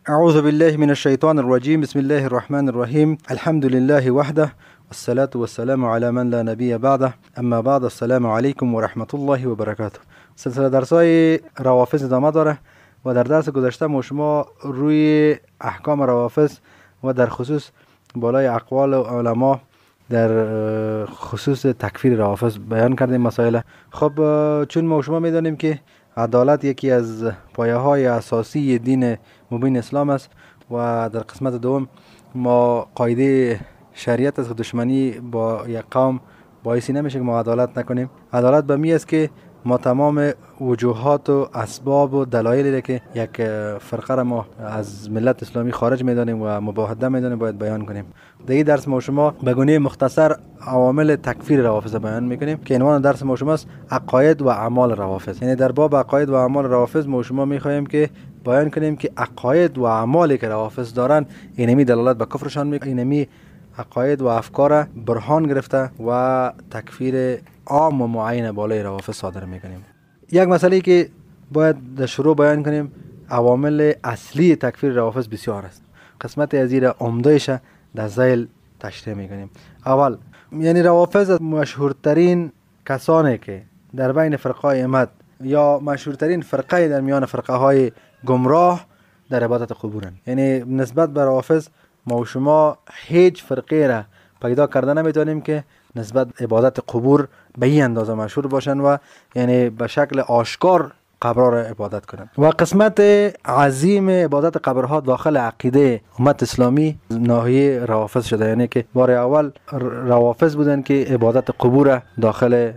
اعوذ بالله من الشیطان الرجیم. بسم الله الرحمن الرحیم. الحمد لله وحده والصلاة والسلام على من لا نبی بعده. اما بعد، السلام علیکم و رحمت الله و برکاته. سلسله درسای روافض ادامه داره و در درس گذشته ما شما روی احکام روافض و در خصوص بالای اقوال علما در خصوص تکفیر روافض بیان کردیم مسائل. خب چون ما شما میدانیم که عدالت یکی از پایه‌های اساسی دین مبین اسلام است و در قسمت دوم ما قاعده شریعت از دشمنی با یک قوم باعثی نمیشه که ما عدالت نکنیم. عدالت به می است که ما تمام وجوهات و اسباب و دلایلی که یک فرقه را ما از ملت اسلامی خارج میدانیم و مباهده میدانیم باید بیان کنیم. در این درس ما شما به گونه مختصر عوامل تکفیر روافض بیان میکنیم که عنوان درس ما شماست عقاید و اعمال روافض. یعنی در باب عقاید و اعمال روافض ما شما میخواهیم که بیان کنیم که عقاید و اعمالی که روافض دارن اینمی دلالت به کفرشان میکنه، اینمی عقاید و افکار برهان گرفته و تکفیر عام و معین بالای روافض صادر میکنیم. یک مسئله که باید در شروع بیان کنیم، عوامل اصلی تکفیر روافض بسیار است. قسمت از این عمدهش در ذیل تشریح میکنیم. اول، یعنی روافض از مشهورترین کسانی که در بین فرقه امت یا مشهورترین فرقه در میان فرقه های گمراه در عبادت قبورند. یعنی نسبت به روافض ما و شما هیچ فرقه را پیدا کرده نمیتونیم که نسبت عبادت قبور به این اندازه مشهور باشن و یعنی به شکل آشکار قبرها را عبادت کنند. و قسمت عظیم عبادت قبرها داخل عقیده امت اسلامی ناحیه روافض شده، یعنی که بار اول روافض بودن که عبادت قبور داخل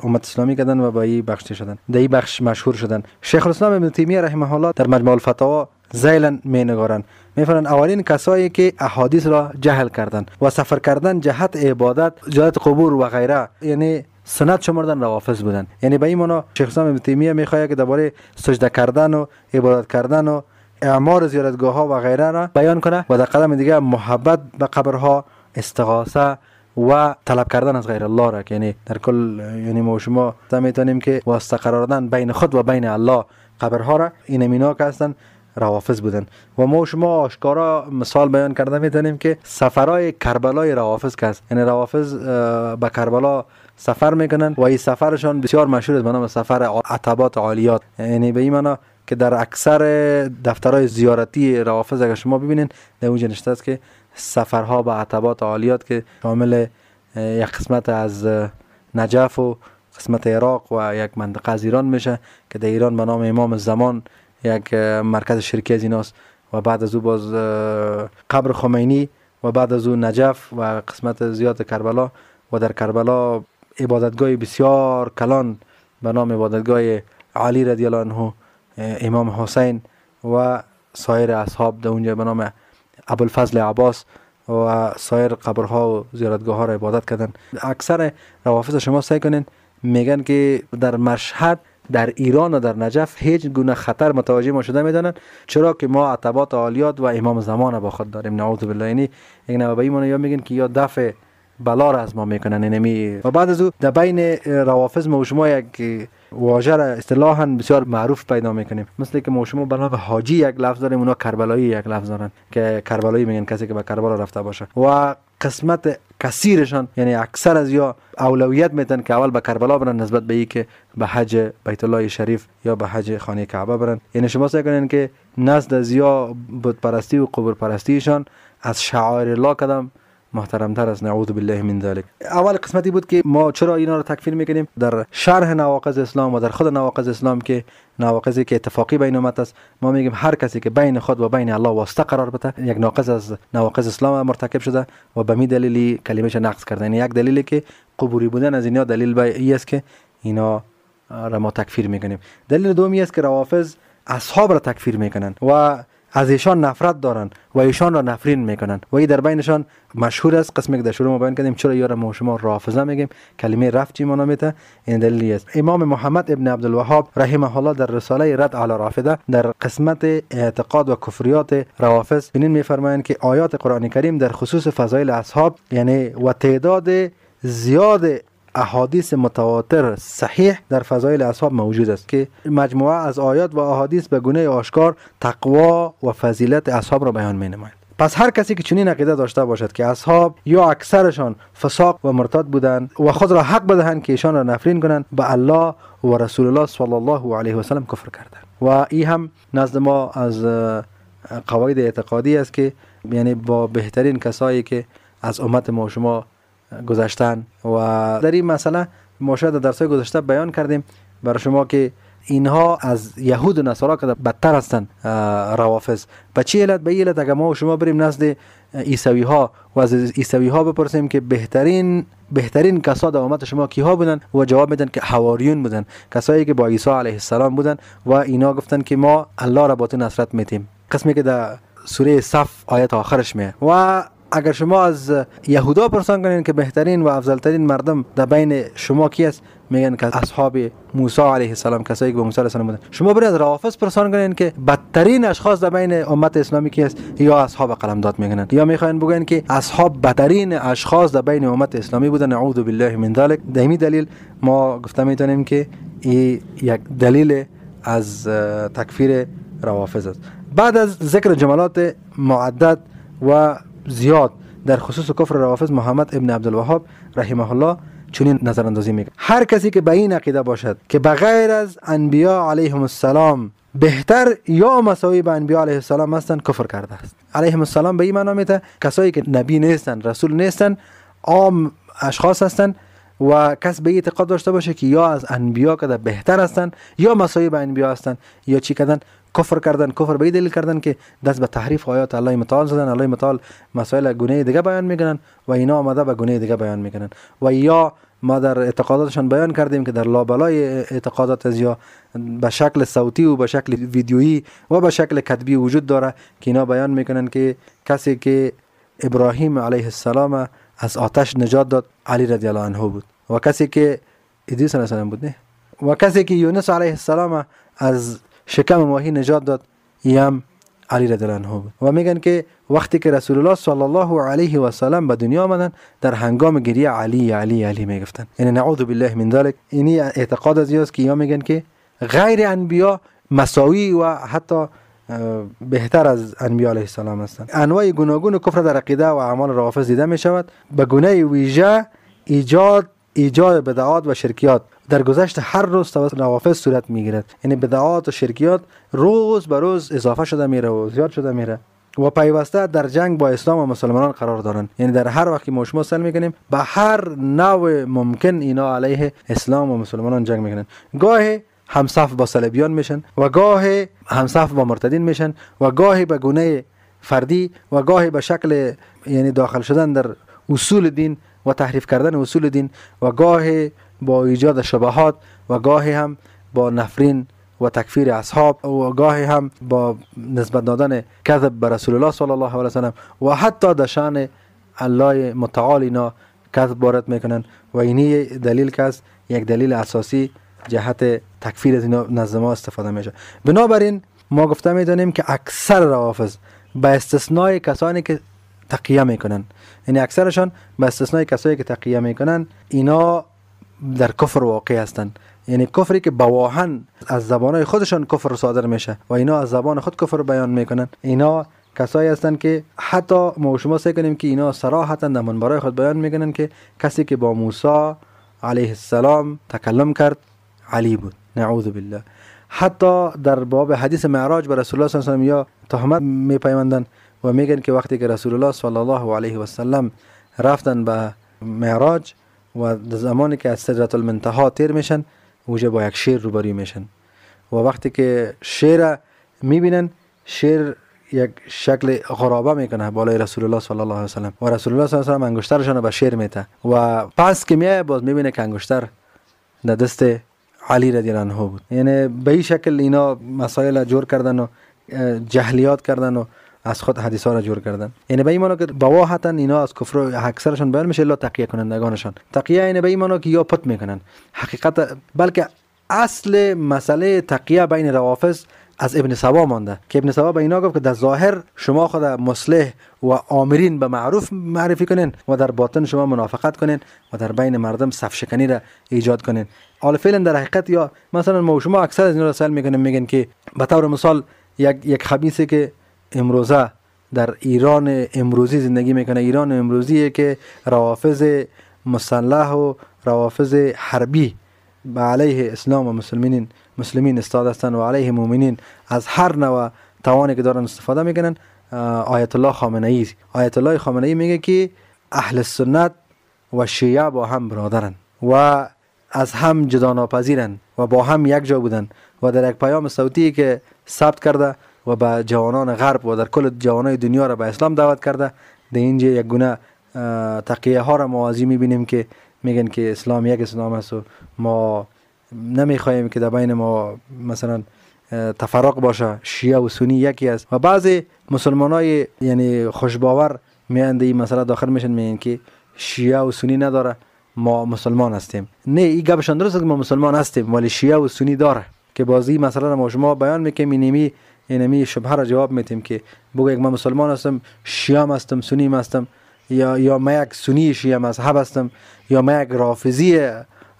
امت اسلامی کردن و به این بخش شدن، در این بخش مشهور شدن. شیخ الاسلام ابن تیمیه رحمه الله در مجموع الفتاوا ذیلا می نگارن، میفرمایند اولین کسایی که احادیث را جهل کردند و سفر کردن جهت عبادت جهت قبور و غیره یعنی سنت شمردن روافض بودن. یعنی به این معنا شیخ الاسلام ابن تیمیه میخواد که درباره سجده کردن و عبادت کردن و اعمار زیارتگاه ها و غیره را بیان کنه و در قدم دیگه محبت به قبرها، استغاثه و طلب کردن از غیر الله را، یعنی در کل یعنی ما شما میتونیم که واسطه قرار دادن بین خود و بین الله قبرها را، این امینا که هستن روافض بودن. و ما شما آشکارا مثال بیان کرده میتونیم که سفرهای کربلای روافض که است، یعنی روافض به کربلا سفر میکنن و این سفرشان بسیار مشهور است به نام سفر عتبات عالیات. یعنی به این معنا که در اکثر دفترهای زیارتی روافض اگر شما ببینین در اونجا نوشته است که سفرها به عتبات عالیات که شامل یک قسمت از نجف و قسمت عراق و یک منطقه از ایران میشه که در ایران به نام امام زمان یک مرکز شرکی از ایناست و بعد از او باز قبر خمینی و بعد از او نجف و قسمت زیاد کربلا و در کربلا عبادتگاه بسیار کلان به نام عبادتگاه علی رضی الله عنه، امام حسین و سایر اصحاب در اونجا به نام ابوالفضل عباس و سایر قبرها و زیارتگاه ها را عبادت کردن. اکثر روافض شما سعی کنین میگن که در مشهد، در ایران و در نجف هیچ گونه خطر متوجه ما شده میدانن، چرا که ما عتبات عالیات و امام زمان با خود داریم. نعوذ بالله. یعنی یک نوبهی ما یا میگن که یا دفع بلا را از ما میکنن اینمی. و بعد از او در بین روافض ما شما یک واژه را اصطلاحاً بسیار معروف پیدا میکنیم، مثل که ما شما بنا به حاجی یک لفظ داریم، اونا کربلایی یک لفظ دارن که کربلایی میگن کسی که به کربلا رفته باشه. و قسمت کثیرشان یعنی اکثر از یا اولویت میتن که اول به کربلا برن نسبت به این که به حج بیت الله شریف یا به حج خانه کعبه برن. یعنی شما سعی کنین که نزد از یا بت پرستی و قبر پرستیشان از شعائر الله کدام محترم‌تر است. نعوذ بالله من ذلک. اول قسمتی بود که ما چرا اینا رو تکفیر میکنیم. در شرح نواقض اسلام و در خود نواقض اسلام که نواقضی که اتفاقی بین امت است، ما میگیم هر کسی که بین خود و بین الله واسطه قرار بده یک ناقض از نواقض اسلام مرتکب شده و به می دلیلی کلمه‌اش نقض کرده. یعنی یک دلیلی که قبوری بودن از اینا دلیل به این است که اینا را ما تکفیر میکنیم. دلیل دومی است که روافض اصحاب را تکفیر میکنن و از ایشان نفرت دارن و ایشان را نفرین میکنن و این در بینشان مشهور است. قسمی که در شروع ما بیان کردیم چرا یارا ما شما رافضه میگیم، کلمه رفض چی معنا میده، این دلیلی است. امام محمد ابن عبدالوهاب رحمه الله در رساله رد علی رافضه در قسمت اعتقاد و کفریات روافض ببینید میفرمایند که آیات قرآن کریم در خصوص فضایل اصحاب یعنی و تعداد زیاد احادیث متواتر صحیح در فضایل اصحاب موجود است که مجموعه از آیات و احادیث به گونه آشکار تقوا و فضیلت اصحاب را بیان می‌نماید. پس هر کسی که چنین عقیده داشته باشد که اصحاب یا اکثرشان فساق و مرتد بودند و خود را حق بدهند که ایشان را نفرین کنند، به الله و رسول الله صلی الله علیه و سلم کفر کردند. و این هم نزد ما از قواعد اعتقادی است که یعنی با بهترین کسایی که از امت ما شما گذشتن و در این مسئله ما شاید در درس‌های گذشته بیان کردیم برای شما که اینها از یهود و نصارا که بدتر هستند روافض. به چه علت؟ به علت اگر ما و شما بریم نزد عیسوی ها و از عیسوی ها بپرسیم که بهترین کسا در امت شما کیها بودن و جواب میدن که حواریون بودن، کسایی که با عیسی علیه السلام بودن و اینا گفتن که ما الله را با تو نصرت میتیم، قسمی که در سوره صف آیت آخرش میه. و اگر شما از یهودا پرسان کنین که بهترین و افضلترین مردم در بین شما کی است، میگن که اصحاب موسی علیه السلام، کسایی که با موسی علیه السلام بودن. شما برید از روافض پرسان کنین که بدترین اشخاص در بین امت اسلامی کی است، یا اصحاب قلمداد میگن، یا میخواین بگن که اصحاب بدترین اشخاص در بین امت اسلامی بودن. نعوذ بالله من ذلک. دمی دلیل ما گفته میتونیم که این یک دلیل از تکفیر روافض است. بعد از ذکر جملات معدد و زیاد در خصوص کفر روافض، محمد ابن عبدالوهاب رحمه الله چنین نظر اندازی میگه: هر کسی که به این عقیده باشد که بغیر از انبیا علیهم السلام بهتر یا مساوی به انبیا علیه السلام هستند، کفر کرده است. علیهم السلام به این معنی میته کسایی که نبی نیستند، رسول نیستند، عام اشخاص هستند و کس به اعتقاد داشته باشه که یا از انبیا که بهتر هستند یا مساوی به انبیا هستند، یا چی کردن؟ کفر کردن. کفر به دلیل کردن که دست به تحریف آیات الله متعال زدن. الله متعال مسائل گونه دیگه بیان میکنن و اینا آمده به گونه دیگه بیان میکنن. و یا ما در اعتقاداتشان بیان کردیم که در لابلای اعتقادات از یا به شکل صوتی و به شکل ویدیویی و به شکل کتبی وجود داره که اینا بیان میکنن که کسی که ابراهیم علیه السلام از آتش نجات داد علی رضی الله عنه بود، و کسی که ادریس علیه السلام بود نه، و کسی که یونس علیه السلام از شکم ماهی نجات داد یم علی رضی الله عنه بود. و میگن که وقتی که رسول الله صلی الله علیه و سلم به دنیا آمدن، در هنگام گریه علی علی علی میگفتن. یعنی نعوذ بالله من ذلک. اینی اعتقاد از یاست که یا میگن که غیر انبیا مساوی و حتی بهتر از انبیا علیه السلام هستند. انواع گوناگون کفر در عقیده و اعمال روافض دیده می شود. به گونه ویژه ایجاد بدعات و شرکیات در گذشت هر روز توسط روافض صورت میگیرد. یعنی بدعات و شرکیات روز به روز اضافه شده میره و زیاد شده میره و پیوسته در جنگ با اسلام و مسلمانان قرار دارند. یعنی در هر وقت که ما شما سل میکنیم به هر نوع ممکن اینا علیه اسلام و مسلمانان جنگ میکنن. گاهی همصف با صلیبیان میشن و گاهی همصف با مرتدین میشن و گاهی به گونه فردی و گاهی به شکل یعنی داخل شدن در اصول دین و تحریف کردن اصول دین و گاهی با ایجاد شبهات و گاهی هم با نفرین و تکفیر اصحاب و گاهی هم با نسبت دادن کذب به رسول الله صلی الله علیه و سلم و حتی در شأن الله متعال اینا کذب وارد میکنن. و اینی دلیل که است یک دلیل اساسی جهت تکفیر از اینا نزد ما استفاده میشه. بنابراین ما گفته میدونیم که اکثر روافض به استثنای کسانی که تقیه میکنن، یعنی اکثرشان به استثنای کسایی که تقیه میکنن، اینا در کفر واقع هستند. یعنی کفری که بواهن از زبانهای خودشان کفر صادر میشه و اینا از زبان خود کفر بیان میکنن. اینا کسایی هستند که حتی ما شما سعی کنیم که اینا صراحتا در منبرهای خود بیان میکنن که کسی که با موسی علیه السلام تکلم کرد علی بود. نعوذ بالله. حتی در باب حدیث معراج به رسول الله صلی الله علیه و سلم یا تهمت میپیوندن و میگن که وقتی که رسول الله صلی الله علیه و سلم رفتن به معراج و زمانی که از سدرة المنتهی تیر میشن اوجه با یک شیر روبروی میشن و وقتی که شیر میبینن، شیر یک شکل غرابه میکنه بالای رسول الله صلی الله علیه و سلم و رسول الله صلی الله علیه و سلم انگشترشون به شیر میته و پس که میای باز میبینه که انگشتر در دست علی رضی الله عنه بود. یعنی به این شکل اینا مسائل جور کردن و جهلیات کردن و از خود حدیثا را جور کردن. یعنی به این معنی که بواحتا اینا از کفر اکثرشون بیان میشه الا تقیه کنندگانشان. تقیه یعنی به این معنی که یا پت میکنن حقیقت، بلکه اصل مسئله تقیه بین روافض از ابن سبا مانده که ابن سبا به اینا گفت که در ظاهر شما خود مصلح و آمرین به معروف معرفی کنین و در باطن شما منافقت کنین و در بین مردم صف شکنی را ایجاد کنین. حالا فعلا در حقیقت یا مثلا ما شما اکثر از اینا را سوال میکنیم، میگن که به طور مثال یک خبیثی که امروزه در ایران امروزی زندگی میکنه، ایران امروزیه که روافض مسلح و روافض حربی به علیه اسلام و مسلمین استاد هستند و علیه مؤمنین از هر نوع توانی که دارن استفاده میکنن. آیت الله خامنه ای میگه که اهل سنت و شیعه با هم برادرن و از هم جدا ناپذیرن و با هم یک جا بودن و در یک پیام صوتی که ثبت کرده و به جوانان غرب و در کل جوانای دنیا را به اسلام دعوت کرده، در اینجا یک گونه تقیه ها را موازی میبینیم که میگن که اسلام یک اسلام است و ما نمیخواهیم که در بین ما مثلا تفرق باشه، شیعه و سنی یکی است. و بعضی مسلمانای یعنی خوشباور میاند این مسئله داخل میشن، میگن که شیعه و سنی نداره، ما مسلمان هستیم. نه، این گپشان درست است که ما مسلمان هستیم ولی شیعه و سنی داره که بازی مثلا ما شما بیان میکنیم اینمی شبهه را جواب میتیم که بگو یک من مسلمان هستم، شیعه هستم، سنی هستم، یا ما یک سنی شیعه مذهب هستم، یا ما یک رافضی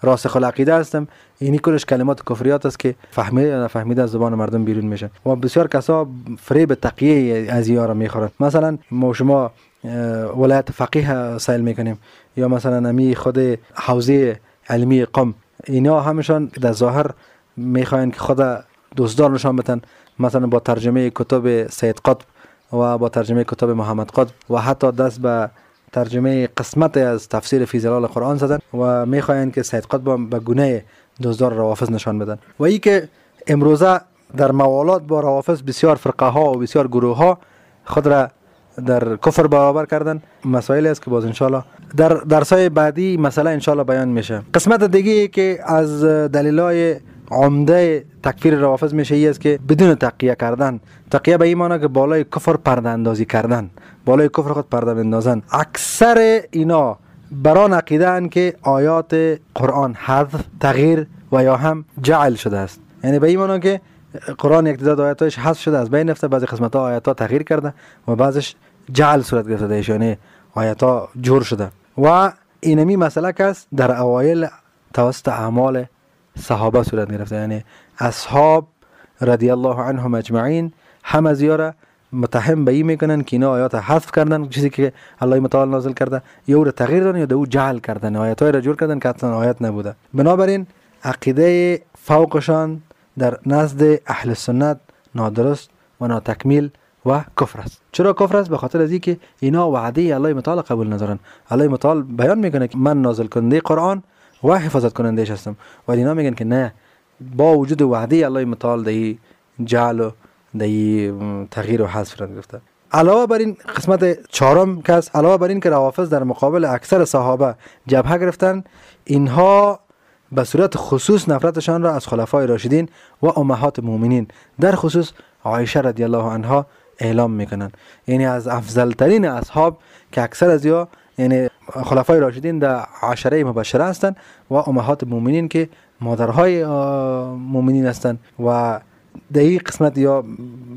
راسخ العقیده هستم. اینی کلش کلمات کفریات است که فهمیده یا نفهمیده از زبان مردم بیرون میشن و بسیار کسا فریب تقیه از اینا را میخورن. مثلا ما شما ولایت فقیه سائل میکنیم یا مثلا امی خود حوزه علمی قم، اینا همشان در ظاهر میخواین که خود دوستدار نشان بدن، مثلا با ترجمه کتاب سید قطب و با ترجمه کتاب محمد قطب و حتی دست به ترجمه قسمت از تفسیر فی ظلال قرآن زدن و میخواین که سید قطب به گونه دوزدار روافض نشان بدن. و ای که امروزه در موالات با روافض بسیار فرقه ها و بسیار گروه ها خود را در کفر برابر کردن، مسائلی است که باز انشالله در درسای بعدی مسئله انشالله بیان میشه. قسمت دیگه که از دلایل عمده تکفیر روافض میشه ای است که بدون تقیه کردن، تقیه به این معنی که بالای کفر پرده اندازی کردن، بالای کفر خود پرده بندازن. اکثر اینا بران عقیده ان که آیات قرآن حذف، تغییر و یا هم جعل شده است. یعنی به این معنی که قرآن یک تعداد آیاتش حذف شده از بین رفته، بعضی قسمت ها آیات ها تغییر کرده و بعضش جعل صورت گرفته، یعنی آیات ها جور شده. و اینمی مسئله است در اوایل توسط اعمال صحابه صورت گرفته، یعنی اصحاب رضی الله عنهم اجمعین هم از یارا متهم به این میکنن که اینا آیات حذف کردن، چیزی که الله متعال نازل کرده، یا او تغییر دادن یا دو جعل کردن، آیات های را جور کردن که اصلا آیات نبوده. بنابراین عقیده فوقشان در نزد اهل سنت نادرست و ناتکمیل و کفر است. چرا کفر است؟ به خاطر از اینکه اینا وعده الله متعال قبول ندارن. الله متعال بیان میکنه که من نازل کننده قرآن و حفاظت کنندهش هستم و اینا میگن که نه، با وجود وعده الله متعال دی جعل و دی تغییر و حذف را گرفته. علاوه بر این قسمت چهارم که است، علاوه بر این که روافض در مقابل اکثر صحابه جبهه گرفتن، اینها به صورت خصوص نفرتشان را از خلفای راشدین و امهات مومنین در خصوص عایشه رضی الله عنها اعلام میکنن. یعنی از افضل ترین اصحاب که اکثر از یا یعنی خلفای راشدین در عشره مبشره هستند و امهات مومنین که مادرهای مومنین هستند و در این قسمت یا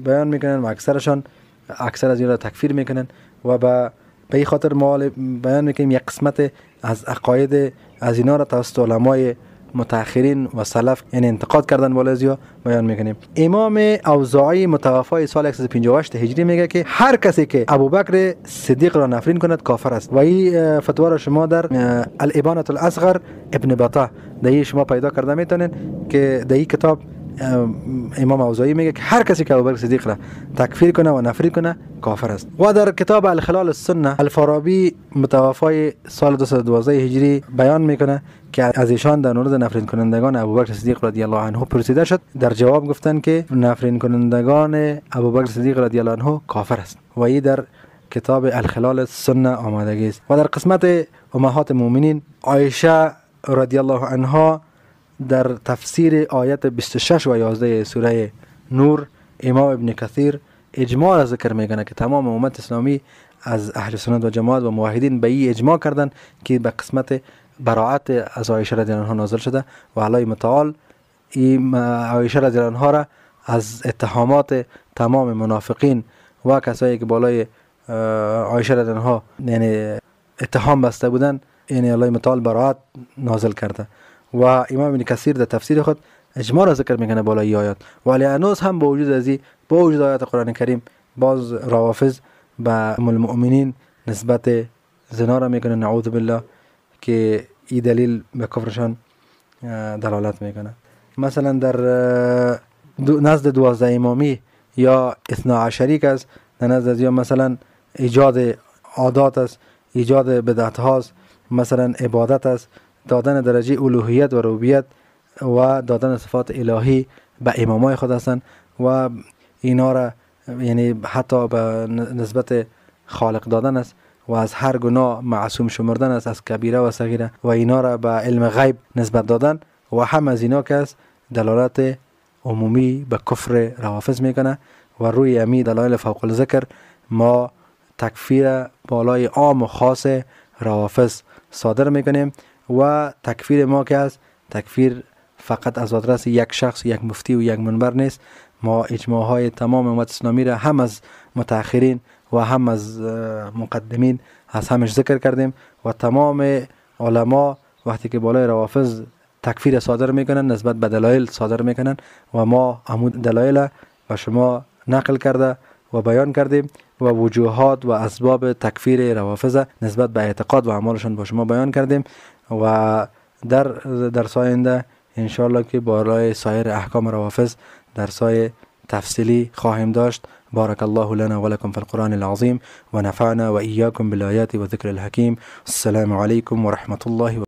بیان میکنن و اکثر از اینا تکفیر میکنن و به این خاطر ما بیان میکنیم یک قسمت از عقاید از اینا را توسط علمای متأخرین و سلف یعنی انتقاد کردن بالا از یا بیان میکنیم. امام اوزاعی متوفای سال 158 هجری میگه که هر کسی که ابوبکر صدیق را نفرین کند کافر است و این فتوا را شما در الابانه الاصغر ابن بطه در شما پیدا کرده میتونین که در این کتاب امام اوزاعی میگه که هر کسی که ابوبکر صدیق را تکفیر کنه و نفرین کنه کافر است. و در کتاب الخلال السنه الفارابی متوفای سال 212 هجری بیان میکنه که از ایشان در مورد نفرین کنندگان ابوبکر صدیق رضی الله عنه پرسیده شد، در جواب گفتن که نفرین کنندگان ابوبکر صدیق رضی الله عنه کافر است و این در کتاب الخلال السنه آمدگی است. و در قسمت امهات مومنین عایشه رضی الله عنها در تفسیر آیت 26 و 11 سوره نور امام ابن کثیر اجماع ذکر میکنه که تمام امت اسلامی از اهل سنت و جماعت و موحدین به این اجماع کردن که به قسمت براعت از عایشه رضی الله عنها نازل شده و الله متعال این عایشه رضی الله عنها را از اتهامات تمام منافقین و کسایی که بالای عایشه رضی الله عنها یعنی اتهام بسته بودن، یعنی الله متعال براءت نازل کرده. و امام ابن کثیر در تفسیر خود اجماع را ذکر میکنه بالای آیات. ولی هنوز هم با وجود ازی، با وجود آیات قرآن کریم، باز روافض به ام المؤمنین نسبت زنا را میکنه، نعوذ بالله، که این دلیل به کفرشان دلالت میکنه. مثلا در نزد 12 امامی یا 12 که است، در نزد ازیا مثلا ایجاد عادات است، ایجاد بدعت هاست، مثلا عبادت است، دادن درجه الوهیت و ربوبیت و دادن صفات الهی به امامای خود هستند و اینا را یعنی حتی به نسبت خالق دادن است و از هر گناه معصوم شمردن است، از کبیره و صغیره، و اینا را به علم غیب نسبت دادن و هم از اینا که است دلالت عمومی به کفر روافض میکنه. و روی امی دلایل فوق الذکر ما تکفیر بالای عام و خاص روافض صادر میکنیم و تکفیر ما که است تکفیر فقط از آدرس یک شخص، یک مفتی و یک منبر نیست. ما اجماع های تمام امت اسلامی را هم از متأخرین و هم از مقدمین از همش ذکر کردیم و تمام علما وقتی که بالای روافض تکفیر صادر میکنن نسبت به دلایل صادر میکنن و ما همون دلایل و شما نقل کرده و بیان کردیم و وجوهات و اسباب تکفیر روافض نسبت به اعتقاد و اعمالشون با شما بیان کردیم و در آینده انشاءالله که بالای سایر احکام روافض درسای تفصیلی خواهیم داشت. بارك الله لنا ولكم في القرآن العظيم ونفعنا وإياكم بالآيات وذكر الحكيم. السلام عليكم ورحمة الله وبركاته.